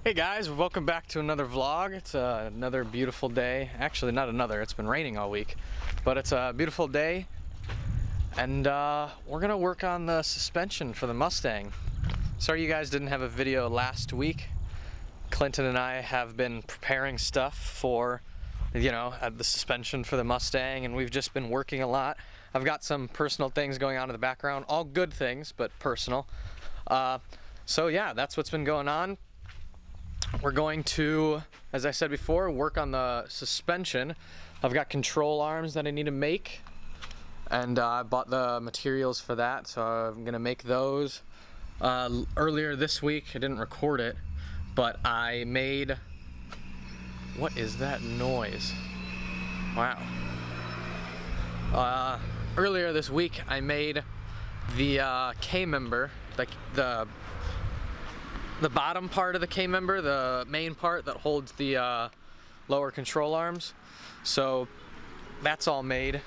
Hey guys, welcome back to another vlog. It's another beautiful day. Actually, not another, it's been raining all week. But it's a beautiful day. And we're gonna work on the suspension for the Mustang. Sorry you guys didn't have a video last week. Clinton and I have been preparing stuff for, the suspension for the Mustang, and we've just been working a lot. I've got some personal things going on in the background, all good things, but personal. So yeah, that's what's been going on. We're going to, as I said before, work on the suspension. I've got control arms that I need to make, and I bought the materials for that, so I'm gonna make those. Earlier this week, I didn't record it, but I made, what is that noise? Wow. Earlier this week, I made the K-member, like the bottom part of the K-member, the main part that holds the lower control arms. So that's all made.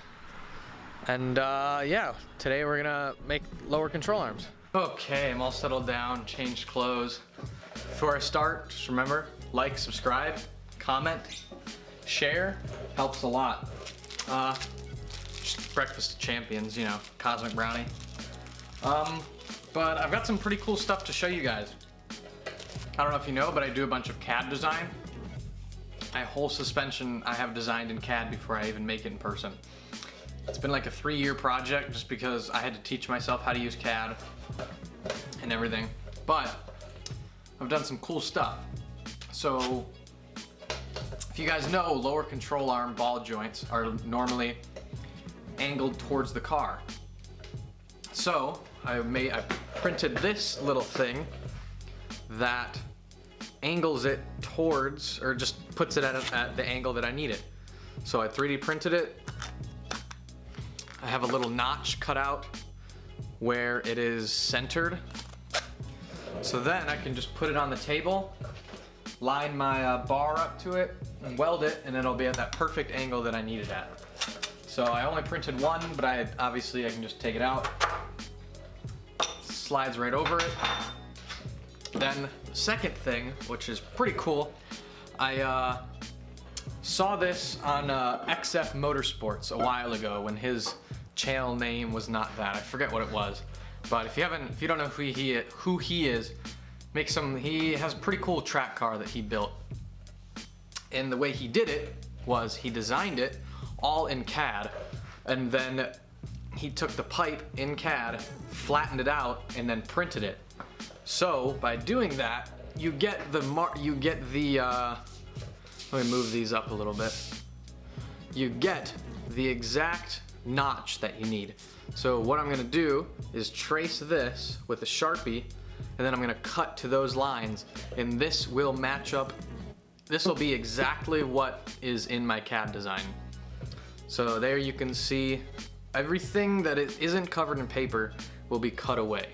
And yeah, today we're gonna make lower control arms. Okay, I'm all settled down, changed clothes. Before I start, just remember, like, subscribe, comment, share, helps a lot. Just breakfast of champions, cosmic brownie. But I've got some pretty cool stuff to show you guys. I don't know if you know, but I do a bunch of CAD design. My whole suspension I have designed in CAD before I even make it in person. It's been like a 3-year project just because I had to teach myself how to use CAD and everything. But I've done some cool stuff. So if you guys know, lower control arm ball joints are normally angled towards the car. So I printed this little thing that angles it towards, or just puts it at the angle that I need it. So I 3D printed it. I have a little notch cut out where it is centered. So then I can just put it on the table, line my bar up to it, and weld it, and it'll be at that perfect angle that I need it at. So I only printed one, but obviously I can just take it out. Slides right over it. Then the second thing, which is pretty cool, I saw this on XF Motorsports a while ago when his channel name was not that. I forget what it was. But if you don't know who he is, he has a pretty cool track car that he built. And the way he did it was he designed it all in CAD, and then he took the pipe in CAD, flattened it out, and then printed it. So by doing that, you get the let me move these up a little bit. You get the exact notch that you need. So what I'm gonna do is trace this with a Sharpie, and then I'm gonna cut to those lines, and this will match up. This will be exactly what is in my CAD design. So there you can see everything that isn't covered in paper will be cut away.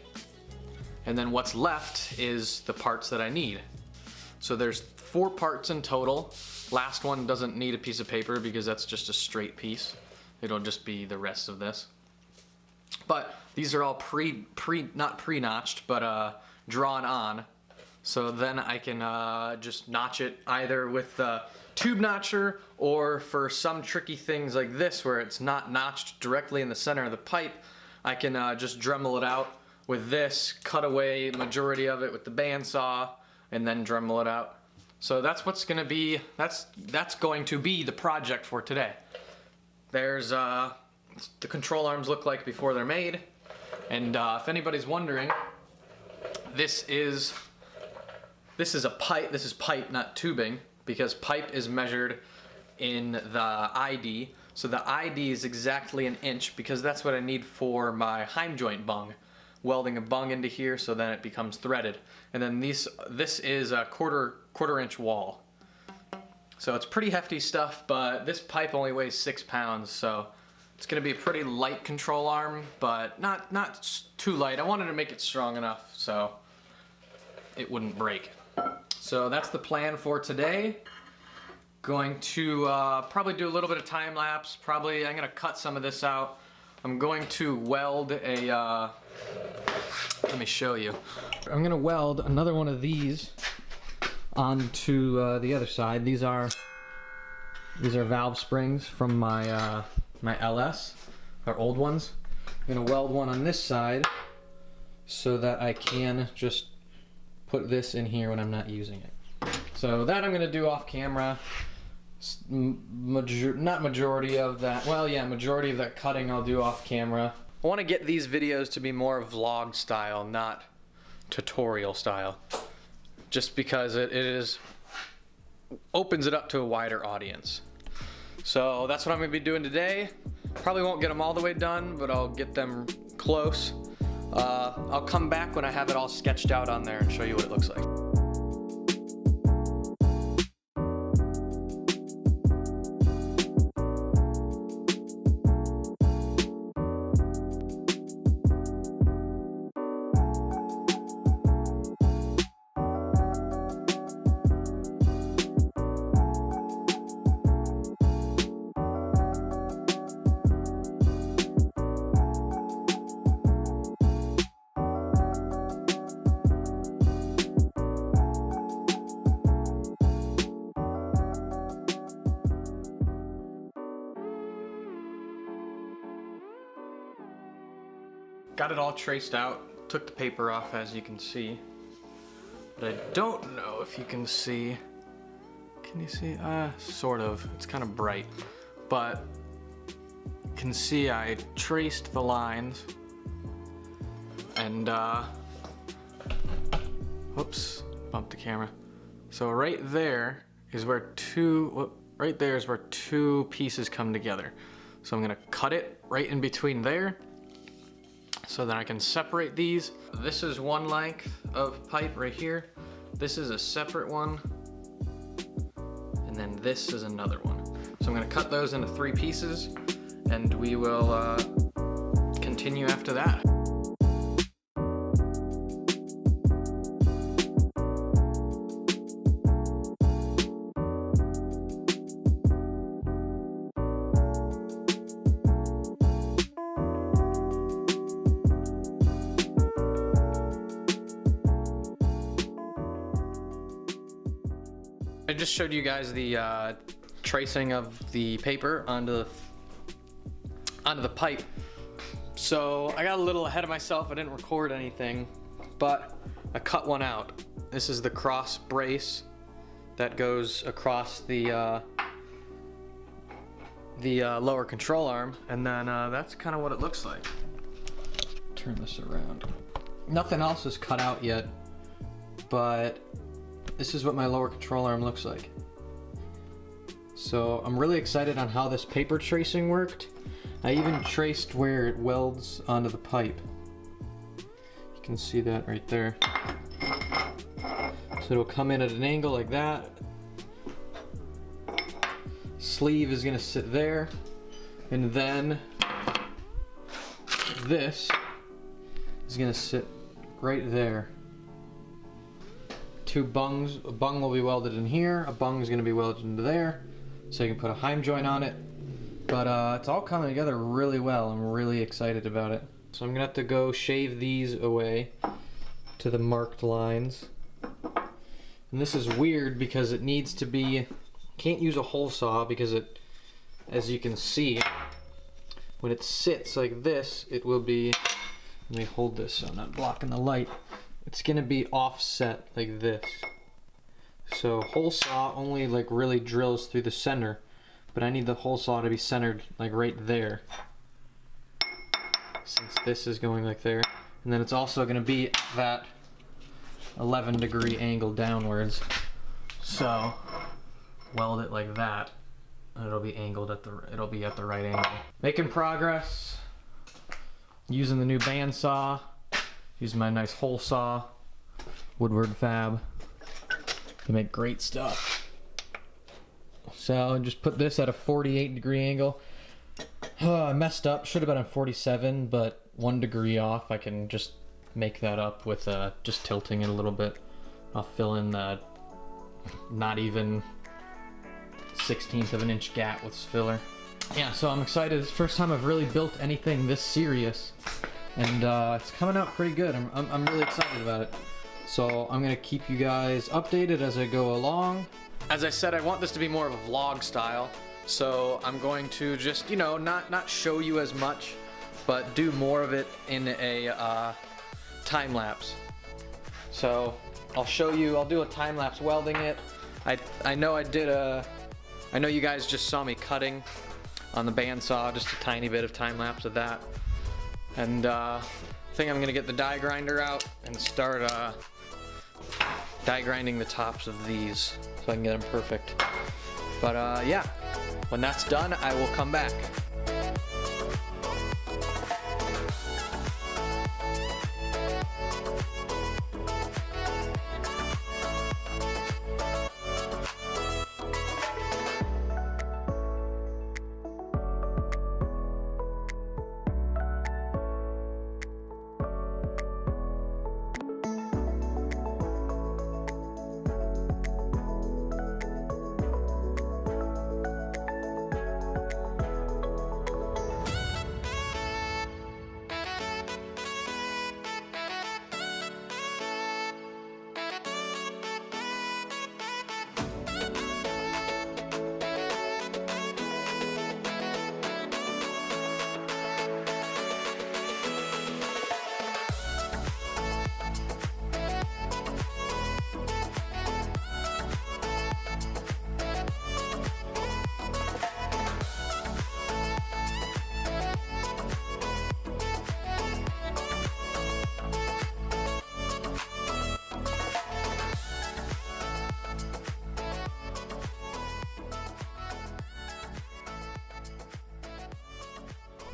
And then what's left is the parts that I need. So there's 4 parts in total. Last one doesn't need a piece of paper because that's just a straight piece. It'll just be the rest of this. But these are all not pre-notched, but drawn on. So then I can just notch it either with the tube notcher, or for some tricky things like this where it's not notched directly in the center of the pipe, I can just Dremel it out with this, cut away majority of it with the bandsaw, and then Dremel it out. So that's what's gonna be, that's going to be the project for today. There's the control arms look like before they're made, and if anybody's wondering, this is a pipe. This is pipe, not tubing, because pipe is measured in the ID. So the ID is exactly 1 inch because that's what I need for my heim joint bung. Welding a bung into here so then it becomes threaded. And then this is a quarter inch wall. So it's pretty hefty stuff, but this pipe only weighs 6 pounds, so it's gonna be a pretty light control arm, but not too light. I wanted to make it strong enough so it wouldn't break. So that's the plan for today. Going to probably do a little bit of time lapse. I'm gonna cut some of this out. I'm going to weld a, let me show you. I'm gonna weld another one of these onto the other side. These are valve springs from my my LS, our old ones. I'm gonna weld one on this side so that I can just put this in here when I'm not using it. So that I'm gonna do off camera. Not majority of that, well yeah, majority of that cutting I'll do off camera. I want to get these videos to be more vlog style, not tutorial style, just because it opens it up to a wider audience. So that's what I'm going to be doing today. Probably won't get them all the way done, but I'll get them close. I'll come back when I have it all sketched out on there and show you what it looks like. Got it all traced out, took the paper off as you can see, but I don't know if you can see. Can you see? Sort of, it's kind of bright, but you can see I traced the lines and whoops, bumped the camera. So right there is where two pieces come together. So I'm gonna cut it right in between there, so then I can separate these. This is one length of pipe right here. This is a separate one. And then this is another one. So I'm gonna cut those into 3 pieces and we will continue after that. I just showed you guys the tracing of the paper onto the pipe. So I got a little ahead of myself. I didn't record anything, but I cut one out. This is the cross brace that goes across the lower control arm, and then that's kind of what it looks like. Turn this around. Nothing else is cut out yet, but this is what my lower control arm looks like. So I'm really excited on how this paper tracing worked. I even traced where it welds onto the pipe. You can see that right there. So it'll come in at an angle like that. Sleeve is gonna sit there, and then this is gonna sit right there. 2 bungs. A bung will be welded in here, a bung is going to be welded into there, so you can put a heim joint on it. But it's all coming together really well. I'm really excited about it. So I'm going to have to go shave these away to the marked lines. And this is weird because it needs to be, can't use a hole saw because it, as you can see, when it sits like this, it will be, let me hold this so I'm not blocking the light. It's gonna be offset like this. So hole saw only like really drills through the center, but I need the hole saw to be centered like right there, since this is going like there. And then it's also gonna be that 11-degree angle downwards. So weld it like that, and it'll be angled at it'll be at the right angle. Making progress. Using the new bandsaw. Using my nice hole saw, Woodward Fab. They make great stuff. So just put this at a 48-degree angle. I messed up, should have been a 47, but 1 degree off. I can just make that up with just tilting it a little bit. I'll fill in the not even 1/16 of an inch gap with filler. Yeah, so I'm excited. It's the first time I've really built anything this serious. And it's coming out pretty good. I'm really excited about it. So I'm gonna keep you guys updated as I go along. As I said, I want this to be more of a vlog style. So I'm going to just, you know, not show you as much, but do more of it in a time lapse. So I'll show you, I'll do a time lapse welding it. I know you guys just saw me cutting on the bandsaw, just a tiny bit of time lapse of that. And I think I'm gonna get the die grinder out and start die grinding the tops of these so I can get them perfect. But yeah, when that's done, I will come back.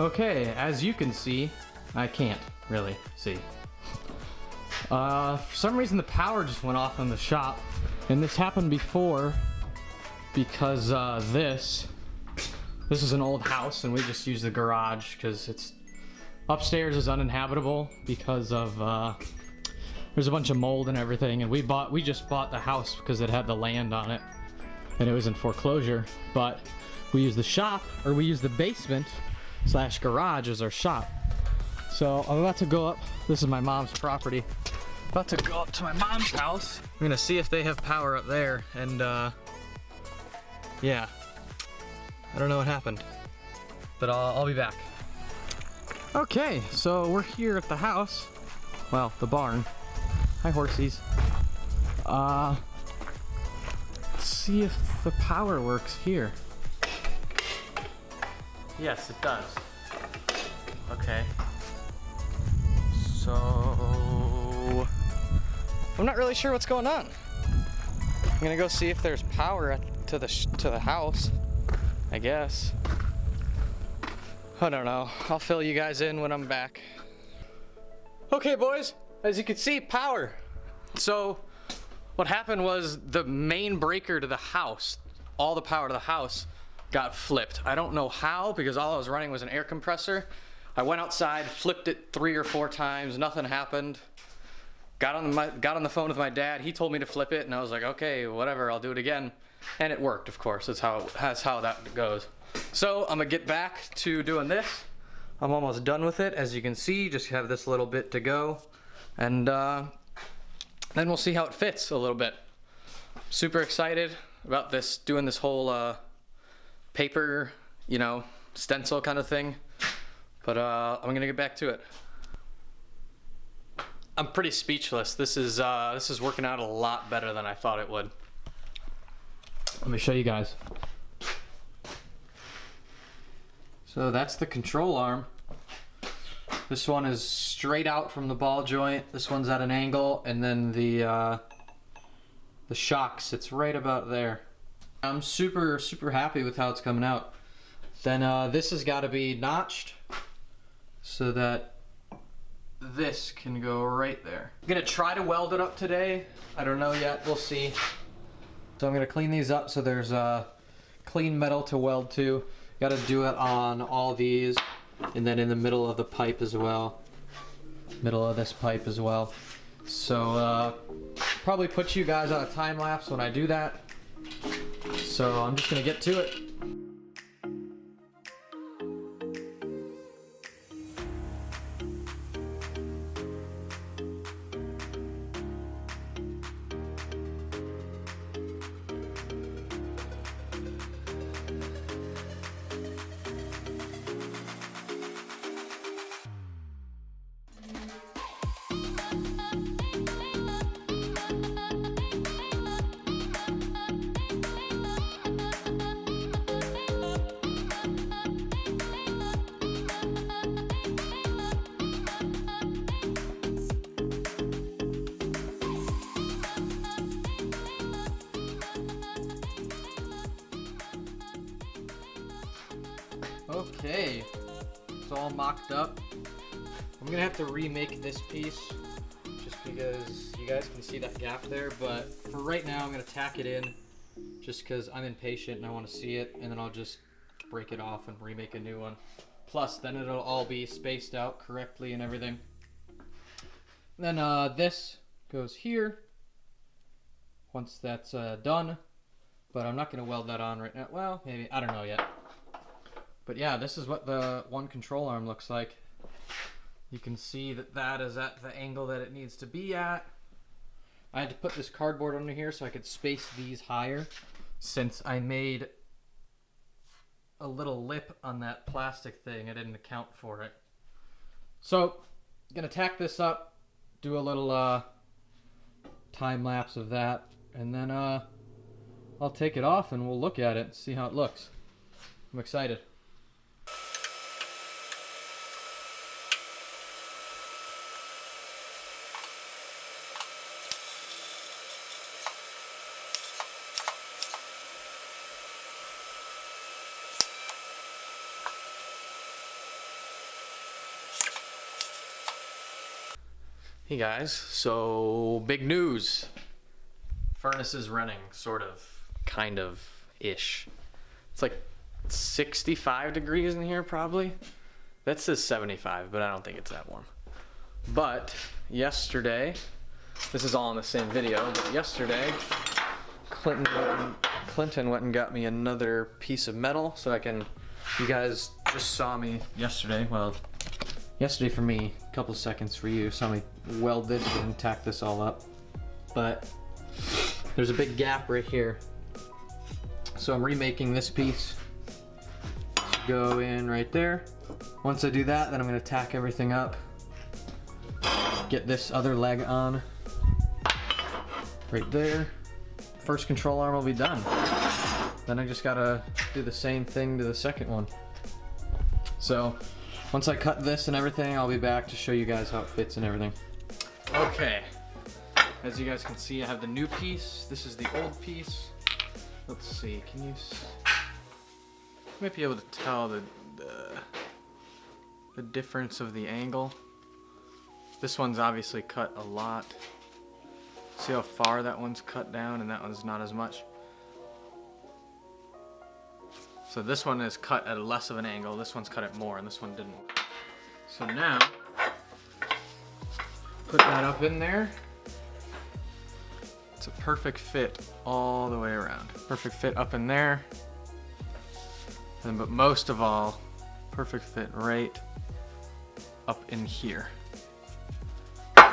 Okay, as you can see, I can't really see. For some reason the power just went off in the shop, and this happened before because this is an old house and we just use the garage because it's upstairs is uninhabitable because of there's a bunch of mold and everything, and we just bought the house because it had the land on it and it was in foreclosure, but we use the shop, or we use the basement slash garage as our shop. So I'm about to go up. This is my mom's property. About to go up to my mom's house. I'm gonna see if they have power up there, and yeah, I don't know what happened, but I'll be back. Okay, so we're here at the house. Well, the barn. Hi, horsies. Let's see if the power works here. Yes, it does. Okay. So I'm not really sure what's going on. I'm gonna go see if there's power to the house, I guess. I don't know. I'll fill you guys in when I'm back. Okay, boys. As you can see, power. So what happened was the main breaker to the house, all the power to the house, got flipped. I don't know how, because all I was running was an air compressor. I went outside, flipped it 3 or 4 times, nothing happened. Got on the phone with my dad. He told me to flip it, and I was like, okay, whatever, I'll do it again. And it worked, of course. That's how that goes. So I'm gonna get back to doing this. I'm almost done with it, as you can see. Just have this little bit to go, and then we'll see how it fits a little bit. Super excited about this, doing this whole paper, you know, stencil kind of thing, but I'm gonna get back to it. I'm pretty speechless. This is working out a lot better than I thought it would. Let me show you guys. So that's the control arm. This one is straight out from the ball joint. This one's at an angle, and then the shock sits right about there. I'm super happy with how it's coming out. Then this has got to be notched so that this can go right there. I'm gonna try to weld it up today. I don't know yet, we'll see. So I'm gonna clean these up so there's clean metal to weld to. Gotta do it on all these, and then in the middle of the pipe as well. Middle of this pipe as well. So probably put you guys on a time lapse when I do that. So I'm just gonna get to it. Okay, it's all mocked up. I'm gonna have to remake this piece just because you guys can see that gap there, but for right now I'm gonna tack it in just because I'm impatient and I want to see it, and then I'll just break it off and remake a new one. Plus then it'll all be spaced out correctly and everything. Then this goes here once that's done, but I'm not gonna weld that on right now. Well, maybe, I don't know yet. But yeah, this is what the one control arm looks like. You can see that that is at the angle that it needs to be at. I had to put this cardboard under here so I could space these higher, since I made a little lip on that plastic thing. I didn't account for it. So, I'm gonna tack this up, do a little time lapse of that, and then I'll take it off and we'll look at it and see how it looks. I'm excited. Hey guys, so big news. Furnace is running, sort of, kind of, ish. It's like 65 degrees in here probably. That says 75, but I don't think it's that warm. But yesterday, this is all in the same video, but yesterday, Clinton went and got me another piece of metal so I can, you guys just saw me yesterday, well, yesterday for me, a couple seconds for you, saw me weld it and tack this all up. But there's a big gap right here. So I'm remaking this piece to go in right there. Once I do that, then I'm gonna tack everything up. Get this other leg on right there. First control arm will be done. Then I just gotta do the same thing to the second one. So once I cut this and everything, I'll be back to show you guys how it fits and everything. Okay, as you guys can see, I have the new piece. This is the old piece. Let's see, can you might be able to tell the difference of the angle. This one's obviously cut a lot. See how far that one's cut down and that one's not as much. So this one is cut at less of an angle, this one's cut at more, and this one didn't. So now, put that up in there. It's a perfect fit all the way around. Perfect fit up in there. And, but most of all, perfect fit right up in here.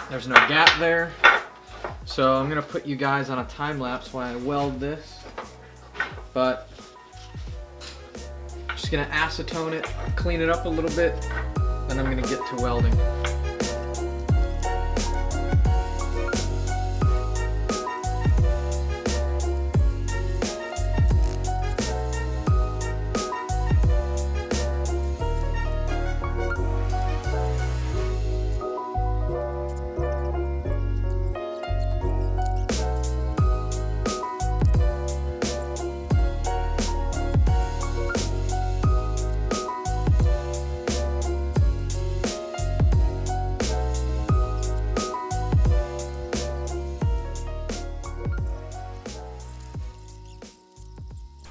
There's no gap there. So I'm gonna put you guys on a time lapse while I weld this. But just gonna acetone it, clean it up a little bit, then I'm gonna get to welding.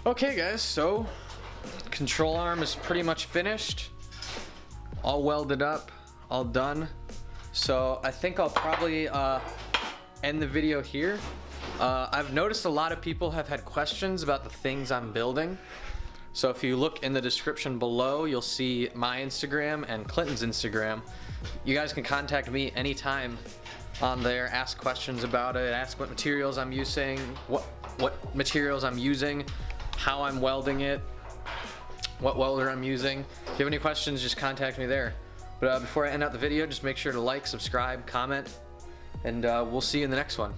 Okay guys, so control arm is pretty much finished, all welded up, all done. So I think I'll probably end the video here. I've noticed a lot of people have had questions about the things I'm building. So if you look in the description below, you'll see my Instagram and Clinton's Instagram. You guys can contact me anytime on there, ask questions about it, ask what materials I'm using, what materials I'm using, how I'm welding it, what welder I'm using. If you have any questions, just contact me there. But before I end out the video, just make sure to like, subscribe, comment, and we'll see you in the next one.